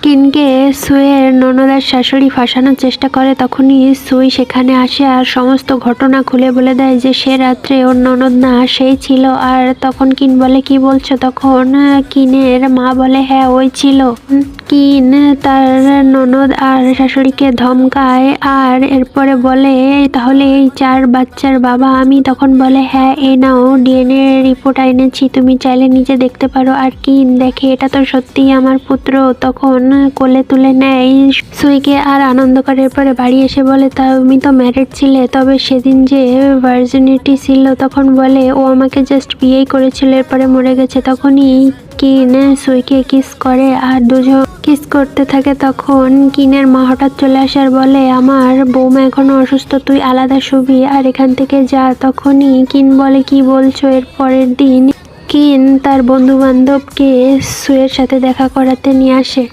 কিনকে সুইয়ের ননদ আর শাশুড়ি ফাঁসানোর চেষ্টা করে, তখনই সুই সেখানে আসে আর সমস্ত ঘটনা খুলে বলে দেয় যে সে রাত্রে ওর ননদ না সেই ছিল। আর তখন কিন বলে কি বলছো? তখন কিনের মা বলে হ্যাঁ ওই ছিল। কিন তার ননদ আর শাশুড়িকে ধমকায় আর এরপরে বলে তাহলে এই 4 বাচ্চার বাবা আমি? তখন বলে হ্যাঁ এই নাও ডিএনএ রিপোর্ট এনেছি, তুমি চাইলে নিজে দেখতে পারো। আর কিন দেখে এটা তো সত্যিই আমার পুত্র, তখন কোলে তুলে নেয় সুইকে আর আনন্দ করে। এরপরে বাড়ি এসে বলে তা তুমি তো ম্যারিড ছিলে, তবে সেদিন যে ভার্জিনিটি ছিল। তখন বলে ও আমাকে জাস্ট বিয়েই করেছিল, এরপরে মরে গেছে। তখনই কিন সুইকে কিস করে আর দুজন কিস করতে থাকে। তখন কিনের মা হঠাৎ চলে আসে আর বলে আমার বৌমা এখনো অসুস্থ, তুই আলাদা শুবি আর এখান থেকে যা। তখনই কিন বলে কি বলছো? এর পরের দিন কিন তার বন্ধু বান্ধবকে সুয়ের সাথে দেখা করাতে নিয়ে আসে।